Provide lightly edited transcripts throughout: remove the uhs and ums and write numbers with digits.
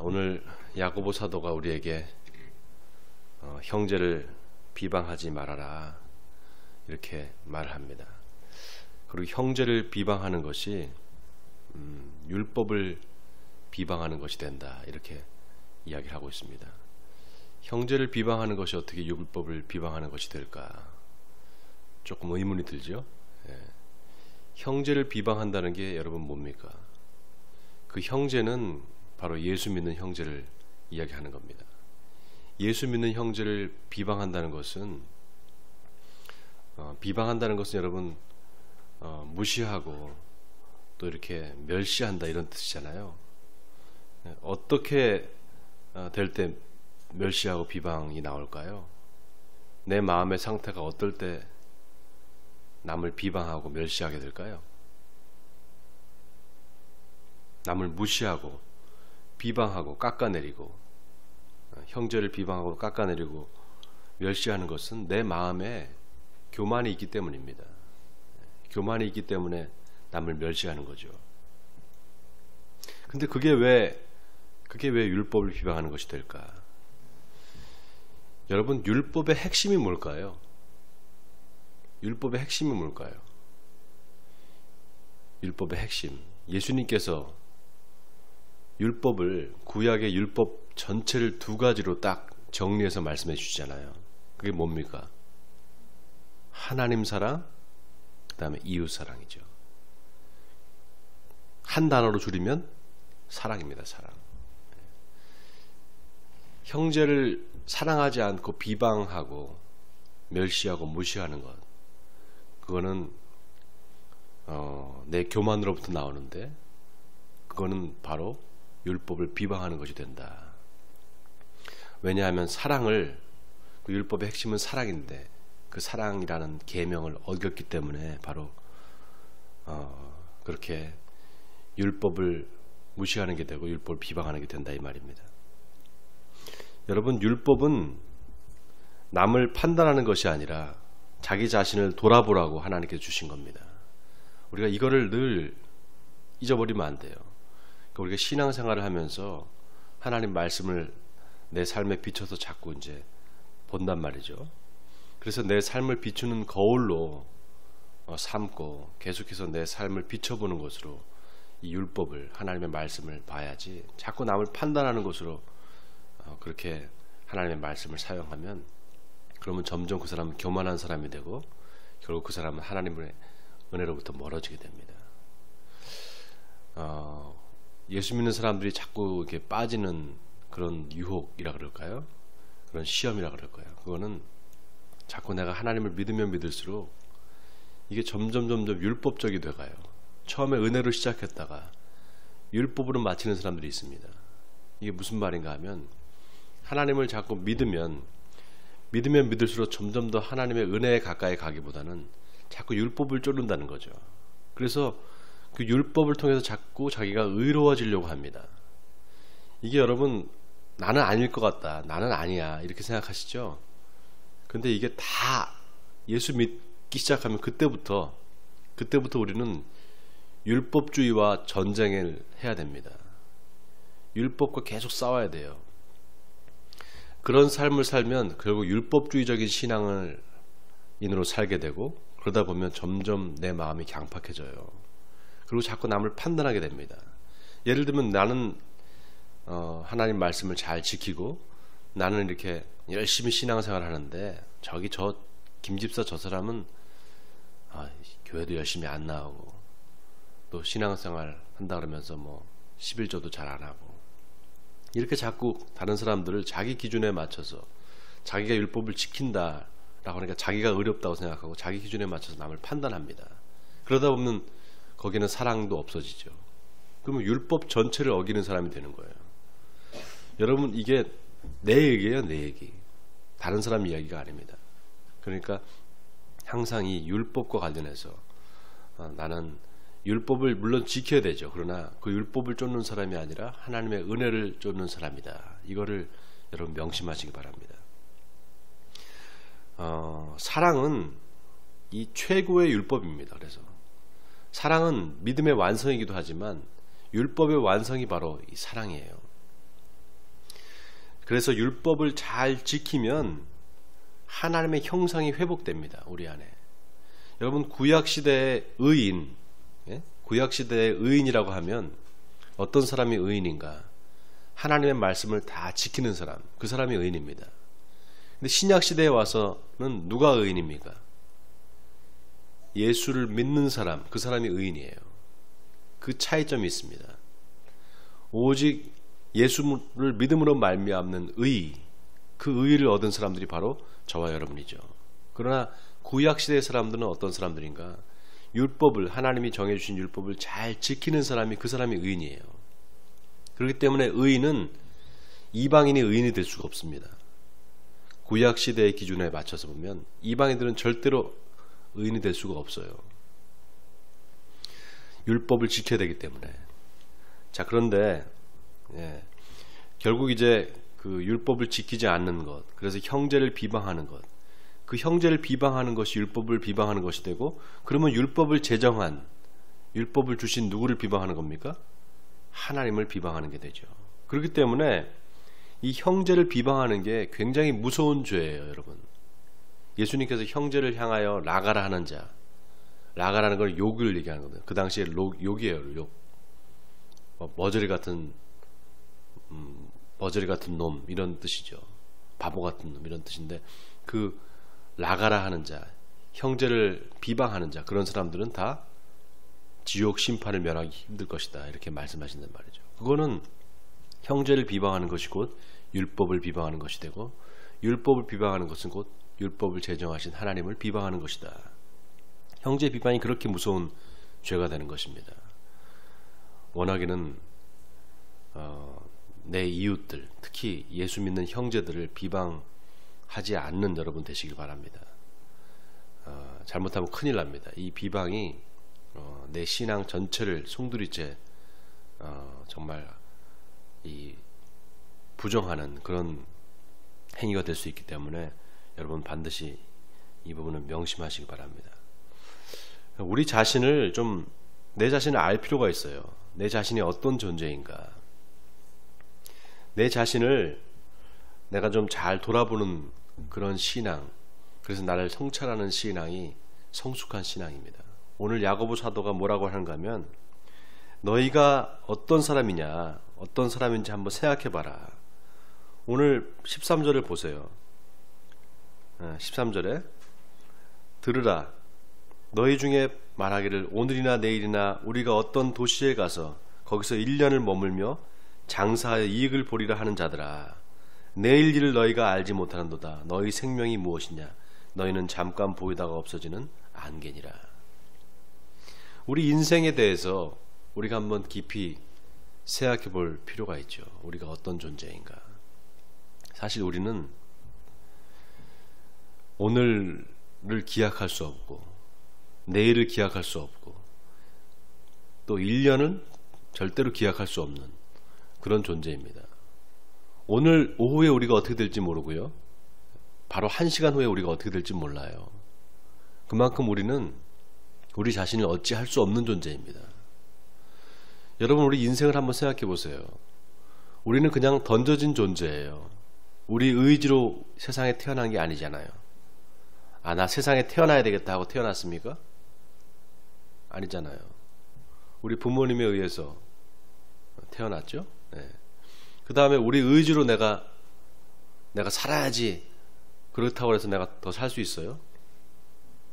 오늘 야고보 사도가 우리에게 형제를 비방하지 말아라 이렇게 말합니다. 그리고 형제를 비방하는 것이 율법을 비방하는 것이 된다 이렇게 이야기를 하고 있습니다. 형제를 비방하는 것이 어떻게 율법을 비방하는 것이 될까? 조금 의문이 들죠. 형제를 비방한다는 게 여러분 뭡니까? 그 형제는 바로 예수 믿는 형제를 이야기하는 겁니다. 예수 믿는 형제를 비방한다는 것은 여러분 무시하고 또 이렇게 멸시한다 이런 뜻이잖아요. 어떻게 될 때 멸시하고 비방이 나올까요? 내 마음의 상태가 어떨 때 남을 비방하고 멸시하게 될까요? 남을 무시하고 비방하고 깎아내리고 형제를 비방하고 깎아내리고 멸시하는 것은 내 마음에 교만이 있기 때문입니다. 교만이 있기 때문에 남을 멸시하는 거죠. 근데 그게 왜 율법을 비방하는 것이 될까? 여러분, 율법의 핵심이 뭘까요? 율법의 핵심이 뭘까요? 율법의 핵심. 예수님께서 율법을, 구약의 율법 전체를 두 가지로 딱 정리해서 말씀해 주시잖아요. 그게 뭡니까? 하나님 사랑, 그 다음에 이웃 사랑이죠. 한 단어로 줄이면 사랑입니다. 사랑. 형제를 사랑하지 않고 비방하고 멸시하고 무시하는 것, 그거는 내 교만으로부터 나오는데 그거는 바로 율법을 비방하는 것이 된다. 왜냐하면 그 율법의 핵심은 사랑인데 그 사랑이라는 계명을 어겼기 때문에 바로 그렇게 율법을 무시하는 게 되고 율법을 비방하는 게 된다 이 말입니다. 여러분, 율법은 남을 판단하는 것이 아니라 자기 자신을 돌아보라고 하나님께서 주신 겁니다. 우리가 이거를 늘 잊어버리면 안 돼요. 그러니까 우리가 신앙생활을 하면서 하나님 말씀을 내 삶에 비춰서 자꾸 이제 본단 말이죠. 그래서 내 삶을 비추는 거울로 삼고 계속해서 내 삶을 비춰보는 것으로 이 율법을, 하나님의 말씀을 봐야지, 자꾸 남을 판단하는 것으로 그렇게 하나님의 말씀을 사용하면 그러면 점점 그 사람은 교만한 사람이 되고 결국 그 사람은 하나님의 은혜로부터 멀어지게 됩니다. 예수 믿는 사람들이 자꾸 이렇게 빠지는 그런 유혹이라 그럴까요? 그런 시험이라 그럴까요? 그거는 자꾸 내가 하나님을 믿으면 믿을수록 이게 점점 율법적이 돼가요. 처음에 은혜로 시작했다가 율법으로 마치는 사람들이 있습니다. 이게 무슨 말인가 하면 하나님을 자꾸 믿으면 믿을수록 점점 더 하나님의 은혜에 가까이 가기보다는 자꾸 율법을 쫓는다는 거죠. 그래서 그 율법을 통해서 자꾸 자기가 의로워지려고 합니다. 이게 여러분, 나는 아닐 것 같다, 나는 아니야 이렇게 생각하시죠? 근데 이게 다 예수 믿기 시작하면 그때부터 우리는 율법주의와 전쟁을 해야 됩니다. 율법과 계속 싸워야 돼요. 그런 삶을 살면 결국 율법주의적인 신앙인으로 살게 되고, 그러다 보면 점점 내 마음이 강팍해져요. 그리고 자꾸 남을 판단하게 됩니다. 예를 들면 나는 하나님 말씀을 잘 지키고 나는 이렇게 열심히 신앙생활을 하는데 저기 저 김집사 저 사람은 교회도 열심히 안 나오고 또 신앙생활 한다 그러면서 뭐 11조도 잘 안 하고, 이렇게 자꾸 다른 사람들을 자기 기준에 맞춰서 자기가 율법을 지킨다라고 하니까 자기가 의롭다고 생각하고 자기 기준에 맞춰서 남을 판단합니다. 그러다 보면 거기는 사랑도 없어지죠. 그러면 율법 전체를 어기는 사람이 되는 거예요. 여러분, 이게 내 얘기예요, 내 얘기. 다른 사람 이야기가 아닙니다. 그러니까 항상 이 율법과 관련해서 나는 율법을 물론 지켜야 되죠. 그러나 그 율법을 쫓는 사람이 아니라 하나님의 은혜를 쫓는 사람이다. 이거를 여러분 명심하시기 바랍니다. 사랑은 이 최고의 율법입니다. 그래서 사랑은 믿음의 완성이기도 하지만 율법의 완성이 바로 이 사랑이에요. 그래서 율법을 잘 지키면 하나님의 형상이 회복됩니다. 우리 안에. 여러분, 구약시대의 의인, 구약시대의 의인이라고 하면 어떤 사람이 의인인가? 하나님의 말씀을 다 지키는 사람, 그 사람이 의인입니다. 근데 신약시대에 와서는 누가 의인입니까? 예수를 믿는 사람, 그 사람이 의인이에요. 그 차이점이 있습니다. 오직 예수를 믿음으로 말미암는 의, 그 의를 얻은 사람들이 바로 저와 여러분이죠. 그러나 구약시대의 사람들은 어떤 사람들인가? 율법을, 하나님이 정해주신 율법을 잘 지키는 사람이, 그 사람이 의인이에요. 그렇기 때문에 의인은 이방인이 의인이 될 수가 없습니다. 구약시대의 기준에 맞춰서 보면 이방인들은 절대로 의인이 될 수가 없어요. 율법을 지켜야 되기 때문에. 자, 그런데 결국 이제 그 율법을 지키지 않는 것, 그래서 형제를 비방하는 것, 그 형제를 비방하는 것이 율법을 비방하는 것이 되고, 그러면 율법을 제정한, 율법을 주신 누구를 비방하는 겁니까? 하나님을 비방하는 게 되죠. 그렇기 때문에 이 형제를 비방하는 게 굉장히 무서운 죄예요, 여러분. 예수님께서 형제를 향하여 라가라 하는 자, 라가라는 걸 욕을 얘기하는 거거든요. 그 당시에 욕이에요, 욕. 머저리 같은 놈, 이런 뜻이죠. 바보 같은 놈, 이런 뜻인데, 그 라가라 하는 자, 형제를 비방하는 자, 그런 사람들은 다 지옥 심판을 면하기 힘들 것이다, 이렇게 말씀하신단 말이죠. 그거는 형제를 비방하는 것이 곧 율법을 비방하는 것이 되고, 율법을 비방하는 것은 곧 율법을 제정하신 하나님을 비방하는 것이다. 형제 비방이 그렇게 무서운 죄가 되는 것입니다. 워낙에는 내 이웃들, 특히 예수 믿는 형제들을 비방하지 않는 여러분 되시길 바랍니다. 잘못하면 큰일 납니다. 이 비방이 내 신앙 전체를 송두리째 정말 이 부정하는 그런 행위가 될 수 있기 때문에 여러분 반드시 이 부분은 명심하시기 바랍니다. 우리 자신을 좀, 내 자신을 알 필요가 있어요. 내 자신이 어떤 존재인가, 내 자신을 내가 좀 잘 돌아보는 그런 신앙, 그래서 나를 성찰하는 신앙이 성숙한 신앙입니다. 오늘 야고보 사도가 뭐라고 하는가 하면, 너희가 어떤 사람이냐, 어떤 사람인지 한번 생각해봐라. 오늘 13절을 보세요. 13절에 들으라, 너희 중에 말하기를 오늘이나 내일이나 우리가 어떤 도시에 가서 거기서 1년을 머물며 장사하여 이익을 보리라 하는 자들아, 내일 일을 너희가 알지 못하는도다. 너희 생명이 무엇이냐, 너희는 잠깐 보이다가 없어지는 안개니라. 우리 인생에 대해서 우리가 한번 깊이 생각해 볼 필요가 있죠. 우리가 어떤 존재인가. 사실 우리는 오늘을 기약할 수 없고, 내일을 기약할 수 없고, 또 1년은 절대로 기약할 수 없는 그런 존재입니다. 오늘 오후에 우리가 어떻게 될지 모르고요, 바로 1시간 후에 우리가 어떻게 될지 몰라요. 그만큼 우리는 우리 자신을 어찌할 수 없는 존재입니다. 여러분, 우리 인생을 한번 생각해 보세요. 우리는 그냥 던져진 존재예요. 우리 의지로 세상에 태어난 게 아니잖아요. 나 세상에 태어나야 되겠다 하고 태어났습니까? 아니잖아요. 우리 부모님에 의해서 태어났죠. 그 다음에 우리 의지로 내가 살아야지, 그렇다고 해서 내가 더 살 수 있어요?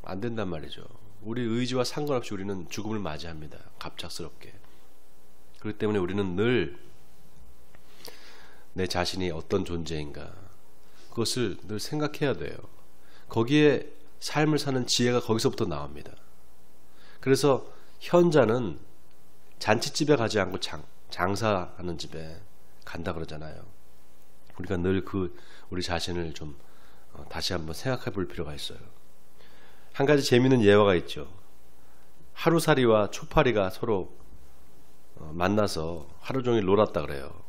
안 된단 말이죠. 우리 의지와 상관없이 우리는 죽음을 맞이합니다. 갑작스럽게. 그렇기 때문에 우리는 늘 내 자신이 어떤 존재인가, 그것을 늘 생각해야 돼요. 거기에 삶을 사는 지혜가 거기서부터 나옵니다. 그래서 현자는 잔치집에 가지 않고 장사하는 집에 간다 그러잖아요. 우리가 늘 우리 자신을 좀 다시 한번 생각해 볼 필요가 있어요. 한 가지 재미있는 예화가 있죠. 하루살이와 초파리가 서로 만나서 하루 종일 놀았다 그래요.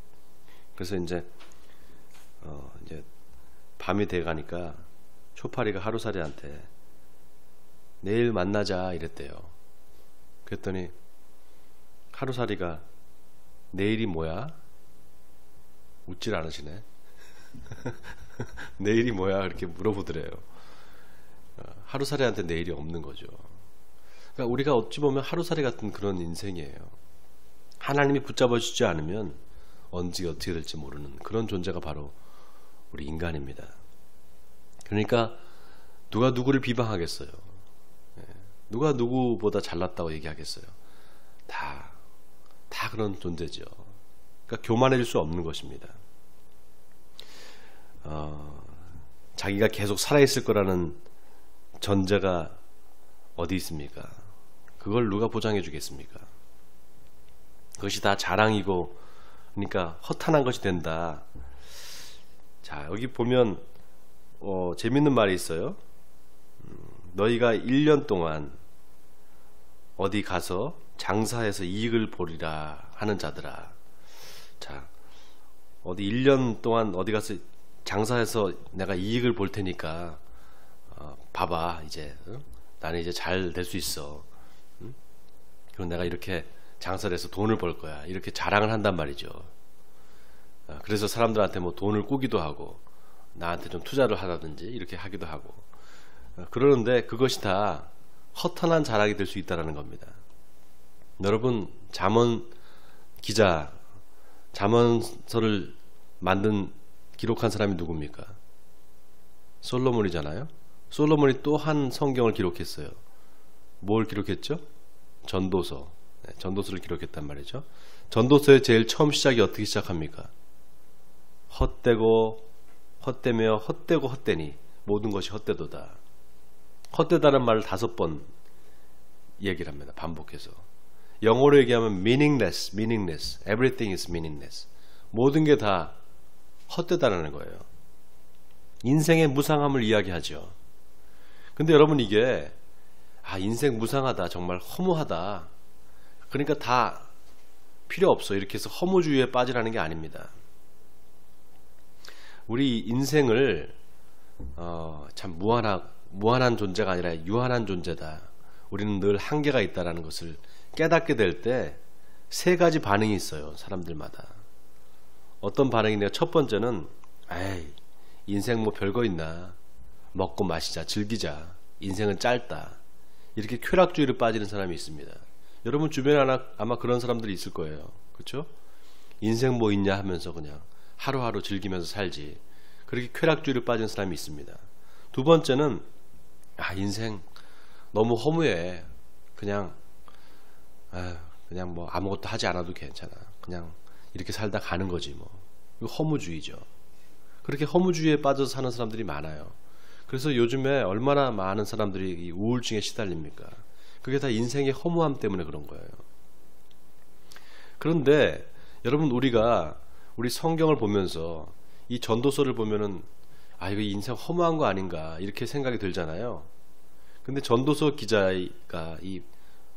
그래서 이제 밤이 돼 가니까 초파리가 하루살이한테 내일 만나자 이랬대요. 그랬더니 하루살이가 내일이 뭐야? 웃질 않으시네. 내일이 뭐야? 이렇게 물어보더래요. 하루살이한테 내일이 없는 거죠. 그러니까 우리가 어찌 보면 하루살이 같은 그런 인생이에요. 하나님이 붙잡아 주지 않으면 언제 어떻게 될지 모르는 그런 존재가 바로 우리 인간입니다. 그러니까 누가 누구를 비방하겠어요? 누가 누구보다 잘났다고 얘기하겠어요? 다 그런 존재죠. 그러니까 교만해질 수 없는 것입니다. 자기가 계속 살아있을 거라는 전제가 어디 있습니까? 그걸 누가 보장해 주겠습니까? 그것이 다 자랑이고 그러니까 허탄한 것이 된다. 자, 여기 보면 재밌는 말이 있어요. 너희가 1년 동안 어디 가서 장사해서 이익을 보리라 하는 자들아. 자, 어디 1년 동안 어디 가서 장사해서 내가 이익을 볼 테니까 봐봐. 이제 나는 이제 잘 될 수 있어. 그럼 내가 이렇게 장사를 해서 돈을 벌 거야. 이렇게 자랑을 한단 말이죠. 그래서 사람들한테 뭐 돈을 꾸기도 하고 나한테 좀 투자를 하라든지 이렇게 하기도 하고 그러는데 그것이 다 허탄한 자랑이 될 수 있다는 겁니다. 여러분, 잠언 기자, 잠언서를 기록한 사람이 누굽니까? 솔로몬이잖아요. 솔로몬이 또 한 성경을 기록했어요. 뭘 기록했죠? 전도서. 전도서를 기록했단 말이죠. 전도서의 제일 처음 시작이 어떻게 시작합니까? 헛되고 헛되며 헛되고 헛되니 모든 것이 헛되도다. 헛되다는 말을 5번 얘기를 합니다. 반복해서. 영어로 얘기하면 meaningless, meaningless, everything is meaningless. 모든 게 다 헛되다라는 거예요. 인생의 무상함을 이야기하죠. 근데 여러분, 이게 인생 무상하다, 정말 허무하다, 그러니까 다 필요 없어, 이렇게 해서 허무주의에 빠지라는 게 아닙니다. 우리 인생을 참 무한한 존재가 아니라 유한한 존재다. 우리는 늘 한계가 있다는 것을 깨닫게 될 때 3가지 반응이 있어요. 사람들마다. 어떤 반응이냐? 첫 번째는 에이, 인생 뭐 별거 있나, 먹고 마시자, 즐기자, 인생은 짧다, 이렇게 쾌락주의를 빠지는 사람이 있습니다. 여러분 주변에 아마 그런 사람들이 있을 거예요. 그렇죠? 인생 뭐 있냐 하면서 그냥 하루하루 즐기면서 살지, 그렇게 쾌락주의를 빠진 사람이 있습니다. 두 번째는 인생 너무 허무해, 그냥 뭐 아무것도 하지 않아도 괜찮아, 그냥 이렇게 살다 가는 거지 뭐. 이거 허무주의죠. 그렇게 허무주의에 빠져서 사는 사람들이 많아요. 그래서 요즘에 얼마나 많은 사람들이 이 우울증에 시달립니까? 그게 다 인생의 허무함 때문에 그런 거예요. 그런데 여러분, 우리 성경을 보면서 이 전도서를 보면은 이거 인생 허무한 거 아닌가 이렇게 생각이 들잖아요. 근데 전도서 기자가 이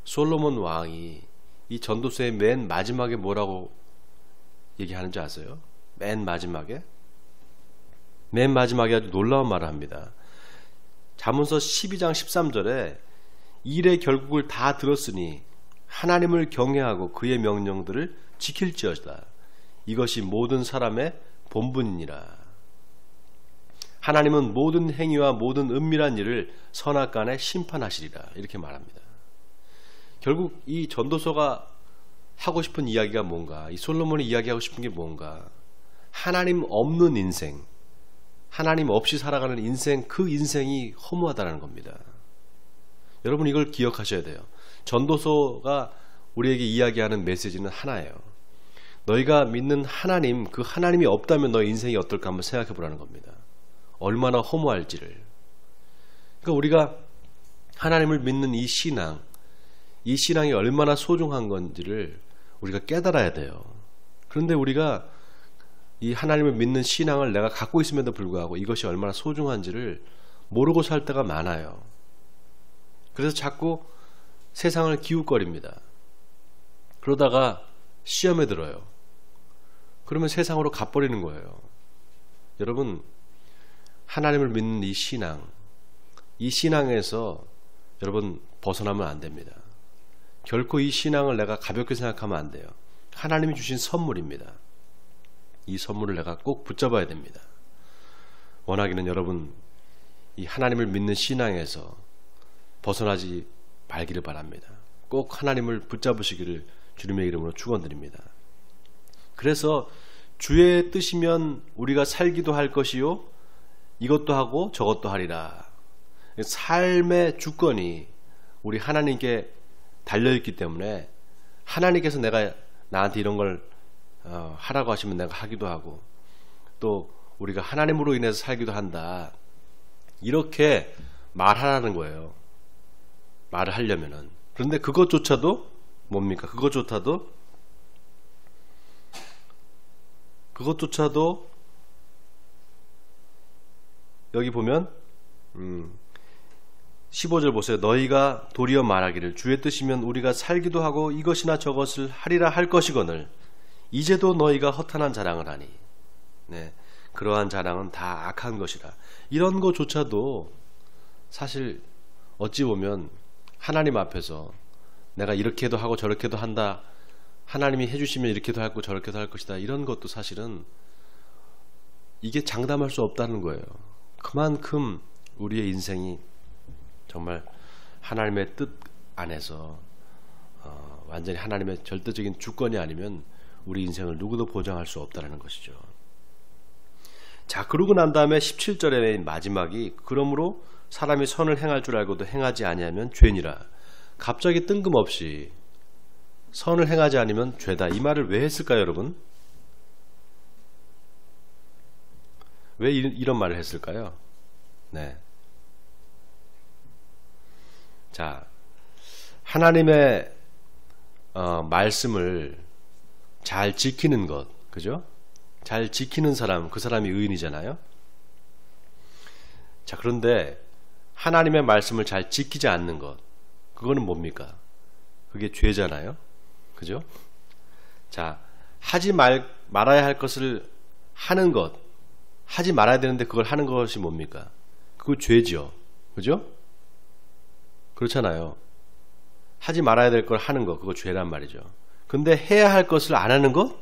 솔로몬 왕이 이 전도서의 맨 마지막에 뭐라고 얘기하는지 아세요? 맨 마지막에 아주 놀라운 말을 합니다. 잠언서 12장 13절에 일의 결국을 다 들었으니 하나님을 경외하고 그의 명령들을 지킬지어다. 이것이 모든 사람의 본분이니라. 하나님은 모든 행위와 모든 은밀한 일을 선악간에 심판하시리라. 이렇게 말합니다. 결국 이 전도서가 하고 싶은 이야기가 뭔가, 이 솔로몬이 이야기하고 싶은 게 뭔가, 하나님 없는 인생, 하나님 없이 살아가는 인생, 그 인생이 허무하다는 겁니다. 여러분, 이걸 기억하셔야 돼요. 전도서가 우리에게 이야기하는 메시지는 하나예요. 너희가 믿는 하나님, 그 하나님이 없다면 너의 인생이 어떨까 한번 생각해 보라는 겁니다. 얼마나 허무할지를. 그러니까 우리가 하나님을 믿는 이 신앙이 얼마나 소중한 건지를 우리가 깨달아야 돼요. 그런데 우리가 이 하나님을 믿는 신앙을 내가 갖고 있음에도 불구하고 이것이 얼마나 소중한지를 모르고 살 때가 많아요. 그래서 자꾸 세상을 기웃거립니다. 그러다가 시험에 들어요. 그러면 세상으로 가버리는 거예요. 여러분, 하나님을 믿는 이 신앙에서 여러분 벗어나면 안 됩니다. 결코 이 신앙을 내가 가볍게 생각하면 안 돼요. 하나님이 주신 선물입니다. 이 선물을 내가 꼭 붙잡아야 됩니다. 원하기는 여러분 이 하나님을 믿는 신앙에서 벗어나지 말기를 바랍니다. 꼭 하나님을 붙잡으시기를 주님의 이름으로 축원드립니다. 그래서 주의 뜻이면 우리가 살기도 할 것이요 이것도 하고 저것도 하리라. 삶의 주권이 우리 하나님께 달려있기 때문에 하나님께서 내가 나한테 이런 걸 하라고 하시면 내가 하기도 하고 또 우리가 하나님으로 인해서 살기도 한다. 이렇게 말하라는 거예요. 말을 하려면은. 그런데 그것조차도 뭡니까? 그것조차도 여기 보면 15절 보세요. 너희가 도리어 말하기를 주의 뜻이면 우리가 살기도 하고 이것이나 저것을 하리라 할 것이거늘 이제도 너희가 허탄한 자랑을 하니 네, 그러한 자랑은 다 악한 것이라. 이런 것조차도 사실 어찌 보면 하나님 앞에서 내가 이렇게도 하고 저렇게도 한다, 하나님이 해주시면 이렇게도 하고 저렇게도 할 것이다, 이런 것도 사실은 이게 장담할 수 없다는 거예요. 그만큼 우리의 인생이 정말 하나님의 뜻 안에서 완전히 하나님의 절대적인 주권이 아니면 우리 인생을 누구도 보장할 수 없다는 것이죠. 자, 그러고 난 다음에 17절의 마지막이 그러므로 사람이 선을 행할 줄 알고도 행하지 아니하면 죄니라. 갑자기 뜬금없이 선을 행하지 않으면 죄다. 이 말을 왜 했을까요, 여러분? 왜 이런 말을 했을까요? 네. 자, 하나님의 말씀을 잘 지키는 것, 그죠? 잘 지키는 사람, 그 사람이 의인이잖아요. 자, 그런데 하나님의 말씀을 잘 지키지 않는 것, 그거는 뭡니까? 그게 죄잖아요. 그죠? 자, 하지 말아야 할 것을 하는 것, 하지 말아야 되는데 그걸 하는 것이 뭡니까? 그거 죄죠. 그죠? 그렇잖아요. 하지 말아야 될 걸 하는 것, 그거 죄란 말이죠. 근데 해야 할 것을 안 하는 것?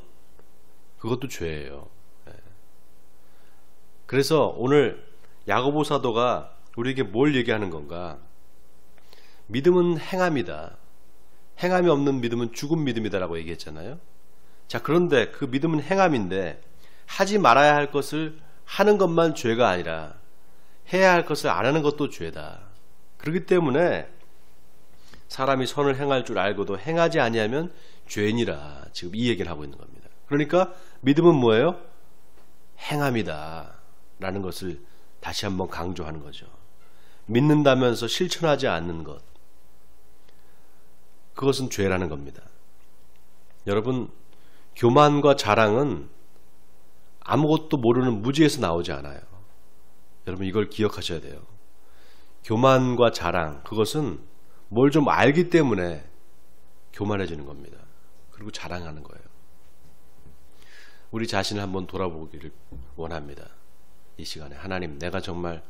그것도 죄예요. 그래서 오늘 야고보 사도가 우리에게 뭘 얘기하는 건가? 믿음은 행함이다. 행함이 없는 믿음은 죽은 믿음이다라고 얘기했잖아요. 자, 그런데 그 믿음은 행함인데 하지 말아야 할 것을 하는 것만 죄가 아니라 해야 할 것을 안 하는 것도 죄다. 그렇기 때문에 사람이 선을 행할 줄 알고도 행하지 아니하면 죄니라. 지금 이 얘기를 하고 있는 겁니다. 그러니까 믿음은 뭐예요? 행함이다 라는 것을 다시 한번 강조하는 거죠. 믿는다면서 실천하지 않는 것, 그것은 죄라는 겁니다. 여러분, 교만과 자랑은 아무것도 모르는 무지에서 나오지 않아요. 여러분, 이걸 기억하셔야 돼요. 교만과 자랑, 그것은 뭘 좀 알기 때문에 교만해지는 겁니다. 그리고 자랑하는 거예요. 우리 자신을 한번 돌아보기를 원합니다. 이 시간에 하나님, 내가 정말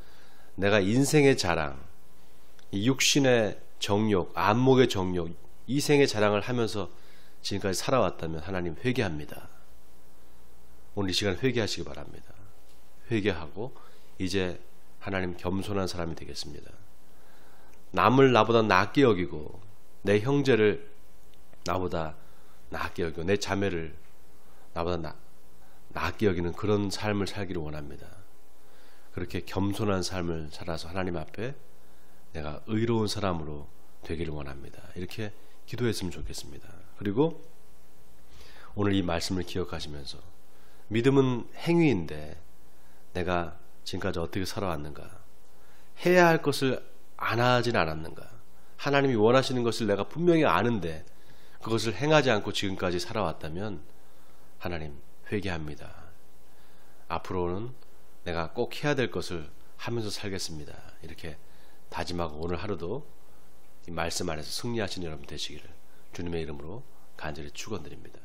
내가 인생의 자랑, 이 육신의 정욕, 안목의 정욕, 이생의 자랑을 하면서 지금까지 살아왔다면 하나님 회개합니다. 오늘 이 시간 회개하시기 바랍니다. 회개하고 이제 하나님 겸손한 사람이 되겠습니다. 남을 나보다 낫게 여기고 내 형제를 나보다 낫게 여기고 내 자매를 나보다 낫게 여기는 그런 삶을 살기를 원합니다. 그렇게 겸손한 삶을 살아서 하나님 앞에 내가 의로운 사람으로 되기를 원합니다. 이렇게 기도했으면 좋겠습니다. 그리고 오늘 이 말씀을 기억하시면서 믿음은 행위인데 내가 지금까지 어떻게 살아왔는가? 해야 할 것을 안 하진 않았는가? 하나님이 원하시는 것을 내가 분명히 아는데 그것을 행하지 않고 지금까지 살아왔다면 하나님 회개합니다. 앞으로는 내가 꼭 해야 될 것을 하면서 살겠습니다. 이렇게 다짐하고 오늘 하루도 이 말씀 안에서 승리하신 여러분 되시기를 주님의 이름으로 간절히 축원드립니다.